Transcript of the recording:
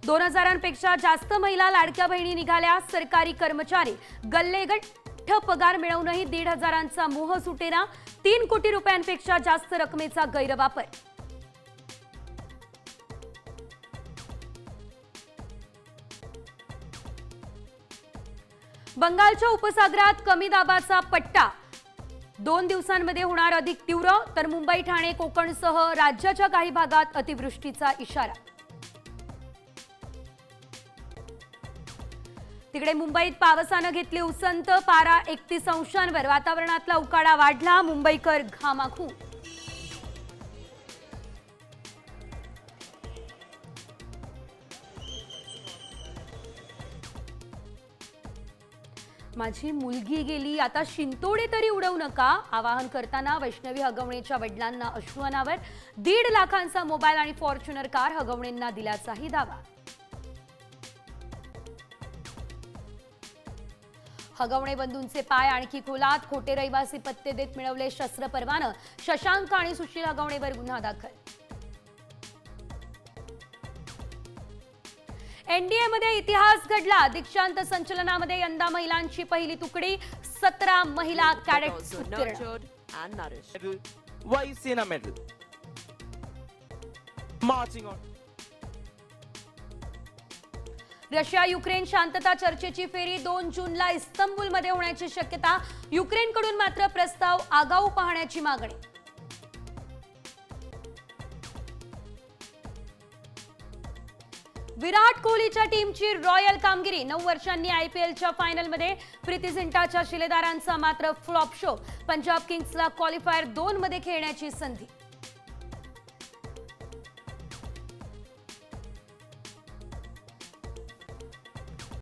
2000पेक्षा जास्त महिला लाडक्या बहिणी निघाल्या. सरकारी कर्मचारी गल्लेगट्ट पगार मिळवूनही 1500चा मोह सुटेना. 3 कोटी रुपयांपेक्षा जास्त रकमेचा गैरवापर. बंगालच्या उपसागरात कमी दाबाचा पट्टा 2 दिवसांमध्ये होणार अधिक तीव्र. तर मुंबई, ठाणे, कोकणसह राज्याच्या काही भागात अतिवृष्टीचा इशारा. तिकडे मुंबईत पावसानं घेतली उसंत. पारा 31 अंशांवर. वातावरणातला उकाडा वाढला. मुंबईकर घामाघूम. माझी मुलगी गेली, आता शिंतोडे तरी उडवू नका. आवाहन करताना वैष्णवी हगवणेच्या वडिलांना अश्रू अनावर. 1.5 लाखांचा मोबाईल आणि फॉर्च्युनर कार हगवणेंना दिल्याचाही दावा. हगवणे बंधूंचे पाय आणखी खोलात. खोटे रहिवासी पत्ते देत मिळवले शस्त्र परवाना. शशांक आणि सुशील हगवणेवर गुन्हा दाखल. एनडीए मध्ये इतिहास घडला. दीक्षांत संचलनामध्ये यंदा महिलांची पहिली तुकडी. 17 महिला कॅडेट्स उत्तीर्ण. रशिया युक्रेन शांतता चर्चेची फेरी 2 जूनला इस्तंबूलमध्ये होण्याची शक्यता. युक्रेनकडून मात्र प्रस्ताव आगाऊ पाहण्याची मागणी. विराट कोहलीच्या टीमची रॉयल कामगिरी. 9 वर्षांनी आयपीएलच्या फायनलमध्ये. प्रीती झिंटाच्या शिलेदारांचा मात्र फ्लॉप शो. पंजाब किंग्सला क्वालिफायर 2 मध्ये खेळण्याची संधी.